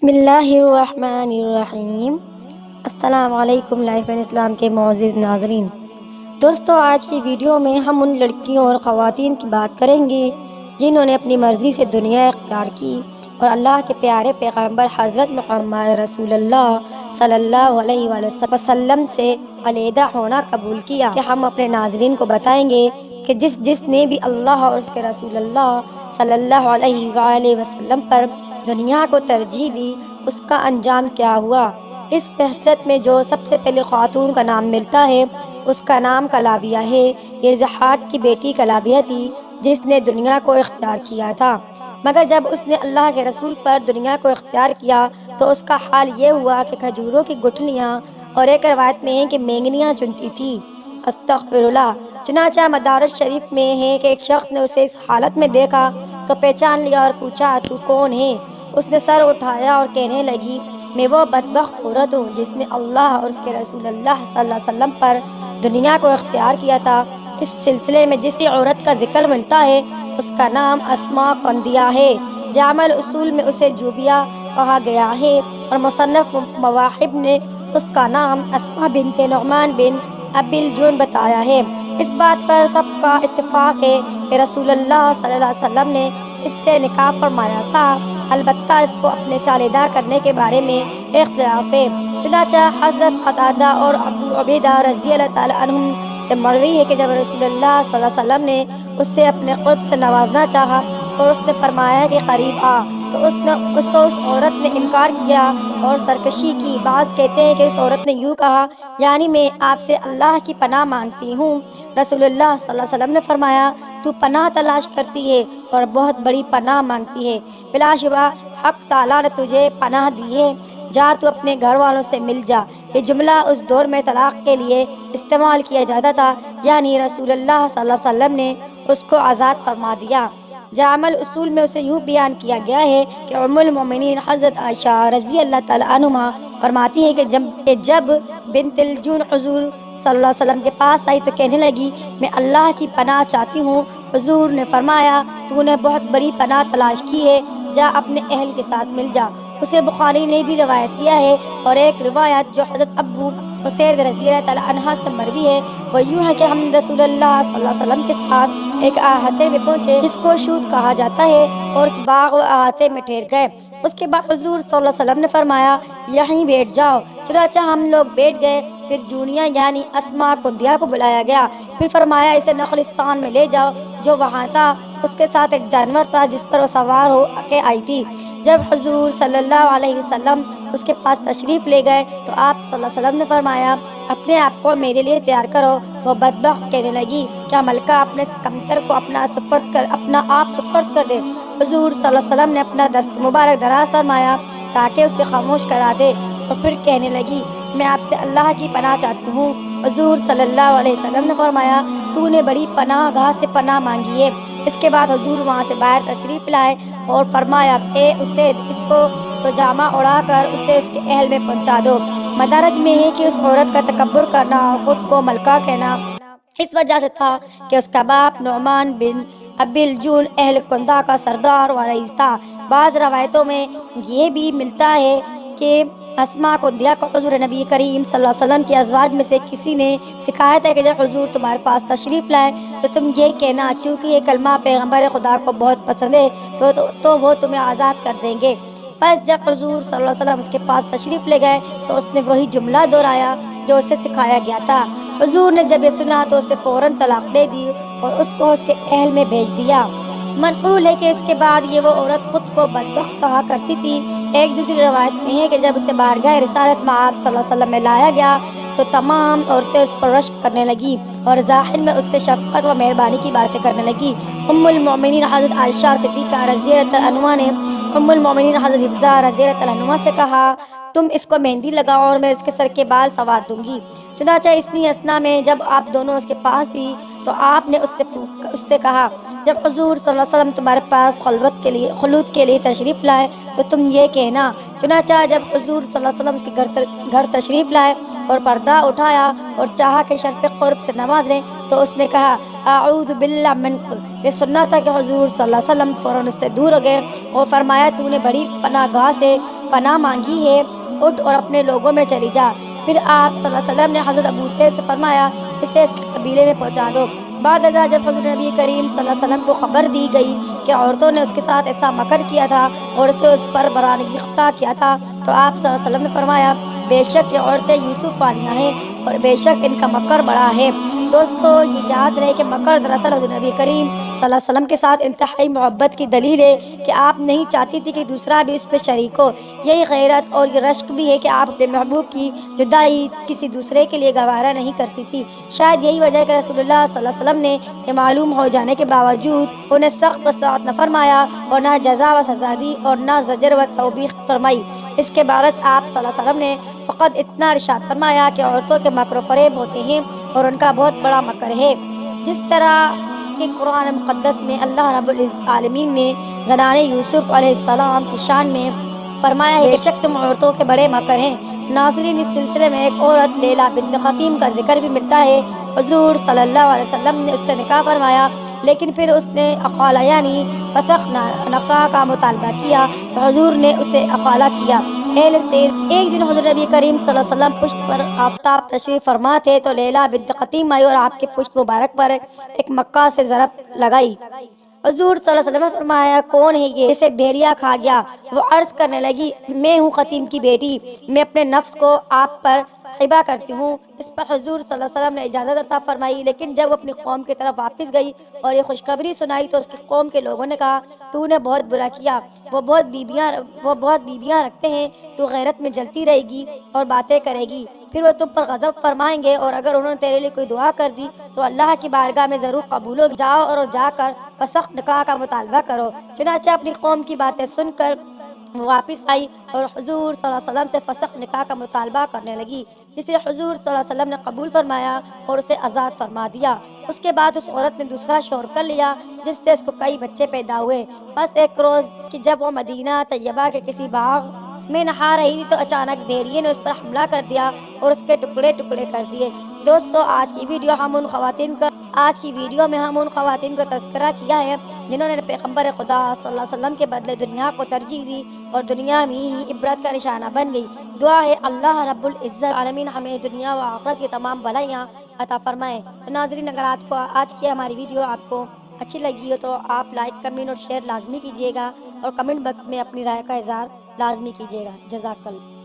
بسم اللہ الرحمن الرحیم۔ السلام علیکم لائف اینڈ اسلام کے معزز ناظرین۔ دوستو، آج کی ویڈیو میں ہم ان لڑکیوں اور خواتین کی بات کریں گے جنہوں نے اپنی مرضی سے دنیا اختیار کی اور اللہ کے پیارے پیغمبر حضرت محمد رسول اللہ صلی اللہ علیہ وآلہ وسلم سے علیحدہ ہونا قبول کیا۔ کہ ہم اپنے ناظرین کو بتائیں گے کہ جس نے بھی اللہ اور اس کے رسول اللہ صلی اللہ علیہ وآلہ وسلم پر دنیا کو ترجیح دی، اس کا انجام کیا ہوا۔ اس فہرست میں جو سب سے پہلے خاتون کا نام ملتا ہے اس کا نام کلابیہ ہے۔ یہ زحاک کی بیٹی کلابیہ تھی جس نے دنیا کو اختیار کیا تھا، مگر جب اس نے اللہ کے رسول پر دنیا کو اختیار کیا تو اس کا حال یہ ہوا کہ کھجوروں کی گٹھلیاں، اور ایک روایت میں ہے کہ مینگنیاں چنتی تھی۔ استغفر اللہ۔ چنانچہ مدارج شریف میں ہے کہ ایک شخص نے اسے اس حالت میں دیکھا تو پہچان لیا اور پوچھا، تو کون ہے؟ اس نے سر اٹھایا اور کہنے لگی، میں وہ بدبخت عورت ہوں جس نے اللہ اور اس کے رسول اللہ صلی اللہ علیہ وسلم پر دنیا کو اختیار کیا تھا۔ اس سلسلے میں جس عورت کا ذکر ملتا ہے اس کا نام اسماء قندیہ ہے۔ جامع الاصول میں اسے جوبیہ کہا گیا ہے، اور مصنف مواہب نے اس کا نام اسماء بنت نعمان بن ابی الجون بتایا ہے۔ اس بات پر سب کا اتفاق ہے کہ رسول اللہ صلی اللہ علیہ وسلم نے اس سے نکاح فرمایا تھا، البتہ اس کو اپنے سے علیحدہ کرنے کے بارے میں اختلاف ہے۔ چنانچہ حضرت قتادہ اور ابو عبیدہ رضی اللہ تعالیٰ عنہم سے مروی ہے کہ جب رسول اللہ صلی اللہ علیہ وسلم نے اس سے اپنے قرب سے نوازنا چاہا اور اس نے فرمایا کہ قریب آ، تو اس عورت نے انکار کیا اور سرکشی کی۔ بعض کہتے ہیں کہ اس عورت نے یوں کہا، یعنی میں آپ سے اللہ کی پناہ مانگتی ہوں۔ رسول اللہ صلی اللہ علیہ وسلم نے فرمایا، تو پناہ تلاش کرتی ہے اور بہت بڑی پناہ مانگتی ہے، بلا شبہ حق تعالیٰ نے تجھے پناہ دی ہے، جا تو اپنے گھر والوں سے مل جا۔ یہ جملہ اس دور میں طلاق کے لیے استعمال کیا جاتا تھا، یعنی رسول اللہ صلی اللہ علیہ وسلم نے اس کو آزاد فرما دیا۔ جامع الاصول میں اسے یوں بیان کیا گیا ہے کہ ام المومنین حضرت عائشہ رضی اللہ تعالیٰ عنہا فرماتی ہے کہ جب بنت الجون حضور صلی اللہ علیہ وسلم کے پاس آئی تو کہنے لگی، میں اللہ کی پناہ چاہتی ہوں۔ حضور نے فرمایا، تو نے بہت بڑی پناہ تلاش کی ہے، جا اپنے اہل کے ساتھ مل جا۔ اسے بخاری نے بھی روایت کیا ہے، اور ایک روایت جو حضرت ابو حسین رضی اللہ تعالیٰ عنہ سے مروی ہے وہ یوں ہے کہ ہم رسول اللہ صلی اللہ علیہ وسلم کے ساتھ ایک احاطے میں پہنچے جس کو شوت کہا جاتا ہے، اور اس باغ و احاطے میں ٹھہر گئے۔ اس کے بعد حضور صلی اللہ علیہ وسلم نے فرمایا، یہیں بیٹھ جاؤ۔ چنانچہ ہم لوگ بیٹھ گئے۔ پھر جونیاں یعنی اسماء قندیہ کو بلایا گیا، پھر فرمایا، اسے نخلستان میں لے جاؤ جو وہاں تھا۔ اس کے ساتھ ایک جانور تھا جس پر وہ سوار ہو کے آئی تھی۔ جب حضور صلی اللہ علیہ وسلم اس کے پاس تشریف لے گئے تو آپ صلی اللہ علیہ وسلم نے فرمایا، اپنے آپ کو میرے لیے تیار کرو۔ وہ بدبخت کہنے لگی، کیا ملکہ اپنے کمتر کو اپنا آپ سپرد کر دے؟ حضور صلی اللہ علیہ وسلم نے اپنا دست مبارک دراز فرمایا تاکہ اسے خاموش کرا دے، اور پھر کہنے لگی، میں آپ سے اللہ کی پناہ چاہتی ہوں۔ حضور صلی اللہ علیہ وسلم نے فرمایا، تو نے بڑی پناہ گاہ سے پناہ مانگی ہے۔ اس کے بعد حضور وہاں سے باہر تشریف لائے اور فرمایا، اس کو پاجامہ اڑا کر اسے اس کے اہل میں پہنچا دو۔ مدارج میں ہے کہ اس عورت کا تکبر کرنا اور خود کو ملکہ کہنا اس وجہ سے تھا کہ اس کا باپ نعمان بن ابی الجون اہل قندہ کا سردار و رئیس تھا۔ بعض روایتوں میں یہ بھی ملتا ہے کہ اسماء قندیہ کو حضور نبی کریم صلی اللہ علیہ وسلم کی ازواج میں سے کسی نے سکھایا تھا کہ جب حضور تمہارے پاس تشریف لائے تو تم یہ کہنا، چونکہ یہ کلمہ پیغمبر خدا کو بہت پسند ہے تو وہ تمہیں آزاد کر دیں گے۔ بس جب حضور صلی اللہ علیہ وسلم اس کے پاس تشریف لے گئے تو اس نے وہی جملہ دہرایا جو اسے سکھایا گیا تھا۔ حضور نے جب یہ سنا تو اسے فوراً طلاق دے دی اور اس کو اس کے اہل میں بھیج دیا۔ منقول ہے کہ اس کے بعد یہ وہ عورت خود کو بدبخت کہا کرتی تھی۔ ایک دوسری روایت میں ہے کہ جب اسے بارگاہ رسالت میں آپ صلی اللہ علیہ وسلم میں لایا گیا تو تمام عورتیں اس پر رشک کرنے لگی اور ظاہر میں اس سے شفقت و مہربانی کی باتیں کرنے لگی۔ ام المومنین حضرت عائشہ صدیقہ رضی اللہ تعالیٰ عنہا نے ام المومنین حضرت حفصہ رضی اللہ تعالیٰ عنہا سے کہا، تم اس کو مہندی لگاؤ اور میں اس کے سر کے بال سنوار دوں گی۔ چنانچہ اسی اثنا میں جب آپ دونوں اس کے پاس تھی تو آپ نے اس سے کہا، جب حضور صلی اللہ علیہ وسلم تمہارے پاس خلوت کے لیے تشریف لائے تو تم یہ کہنا۔ چنانچہ جب حضور صلی اللہ علیہ وسلم اس کے گھر تشریف لائے اور پردہ اٹھایا اور چاہا کہ شرف قرب سے نوازیں تو اس نے کہا، اعوذ باللہ منک۔ یہ سننا تھا کہ حضور صلی اللہ علیہ وسلم فوراً اس سے دور ہو گئے اور فرمایا، تو نے بڑی پناہ گاہ سے پناہ مانگی ہے، اٹھ اور اپنے لوگوں میں چلی جا۔ پھر آپ صلی اللہ علیہ وسلم نے حضرت ابو سعید سے فرمایا اسے اس کے قبیلے میں پہنچا دو۔ بعد ازاں جب حضور نبی کریم صلی اللہ علیہ وسلم کو خبر دی گئی کہ عورتوں نے اس کے ساتھ ایسا مکر کیا تھا اور اسے اس پر برانگیختہ کیا تھا، تو آپ صلی اللہ علیہ وسلم نے فرمایا بے شک یہ عورتیں یوسف والیاں ہیں اور بے شک ان کا مکر بڑا ہے۔ دوستو یہ یاد رہے کہ مکر دراصل حضور نبی کریم صلی اللہ علیہ وسلم کے ساتھ انتہائی محبت کی دلیل ہے کہ آپ نہیں چاہتی تھی کہ دوسرا بھی اس پہ شریک ہو۔ یہی غیرت اور یہ رشک بھی ہے کہ آپ اپنے محبوب کی جدائی کسی دوسرے کے لیے گوارا نہیں کرتی تھی۔ شاید یہی وجہ ہے کہ رسول اللہ صلی اللہ علیہ وسلم نے یہ معلوم ہو جانے کے باوجود انہیں سخت و سخت نہ فرمایا اور نہ جزا و سزا دی اور نہ زجر و توبیخ فرمائی۔ اس کے برعکس آپ صلی اللہ علیہ وسلم نے فقط اتنا ارشاد فرمایا کہ عورتوں کے مکر و فریب ہوتے ہیں اور ان کا بہت بڑا مکر ہے۔ جس طرح کہ قرآن مقدس میں اللہ رب العالمین نے زنان یوسف علیہ السلام کی شان میں فرمایا ہے بے شک تم عورتوں کے بڑے مکر ہیں۔ ناظرین اس سلسلے میں ایک عورت لیلا بنت خطیم کا ذکر بھی ملتا ہے۔ حضور صلی اللہ علیہ وسلم نے اس سے نکاح فرمایا، لیکن پھر اس نے اقالہ یعنی فسخ نکاح کا مطالبہ کیا تو حضور نے اسے اقالہ کیا۔ ایک دن حضور نبی کریم صلی اللہ علیہ وسلم پشت پر آفتاب تشریف فرما تھے تو لیلا بنت خطیم آئی اور آپ کے پشت مبارک پر ایک مکہ سے ضرب لگائی۔ حضور صلی اللہ علیہ وسلم نے فرمایا کون ہے یہ جسے بھیڑیا کھا گیا؟ وہ عرض کرنے لگی میں ہوں خطیم کی بیٹی، میں اپنے نفس کو آپ پر غیبہ کرتی ہوں۔ اس پر حضور صلی اللہ علیہ وسلم نے اجازت عطا فرمائی، لیکن جب وہ اپنی قوم کی طرف واپس گئی اور یہ خوشخبری سنائی تو اس کی قوم کے لوگوں نے کہا تو نے بہت برا کیا، وہ بہت بیبیاں رکھتے ہیں، تو غیرت میں جلتی رہے گی اور باتیں کرے گی، پھر وہ تم پر غضب فرمائیں گے، اور اگر انہوں نے تیرے لیے کوئی دعا کر دی تو اللہ کی بارگاہ میں ضرور قبول ہو۔ جاؤ اور جا کر فسخ نکاح کا مطالبہ کرو۔ چنانچہ اپنی قوم کی باتیں سن کر واپس آئی اور حضور صلی اللہ علیہ وسلم سے فسخ نکاح کا مطالبہ کرنے لگی، جسے حضور صلی اللہ علیہ وسلم نے قبول فرمایا اور اسے آزاد فرما دیا۔ اس کے بعد اس عورت نے دوسرا شوہر کر لیا جس سے اس کو کئی بچے پیدا ہوئے۔ بس ایک روز کہ جب وہ مدینہ طیبہ کے کسی باغ میں نہا رہی تھی تو اچانک بھیڑیے نے اس پر حملہ کر دیا اور اس کے ٹکڑے ٹکڑے کر دیے۔ دوستو آج کی ویڈیو میں ہم ان خواتین کا تذکرہ کیا ہے جنہوں نے پیغمبر خدا صلی اللہ علیہ وسلم کے بدلے دنیا کو ترجیح دی اور دنیا میں ہی عبرت کا نشانہ بن گئی۔ دعا ہے اللہ رب العزت عالمین ہمیں دنیا و آخرت کی تمام بھلائیاں عطا فرمائے۔ تو ناظرین اگر آج کی ہماری ویڈیو آپ کو اچھی لگی ہو تو آپ لائک کمنٹ اور شیئر لازمی کیجیے گا اور کمنٹ باکس میں اپنی رائے کا اظہار لازمی کیجیے گا۔ جزاک اللہ۔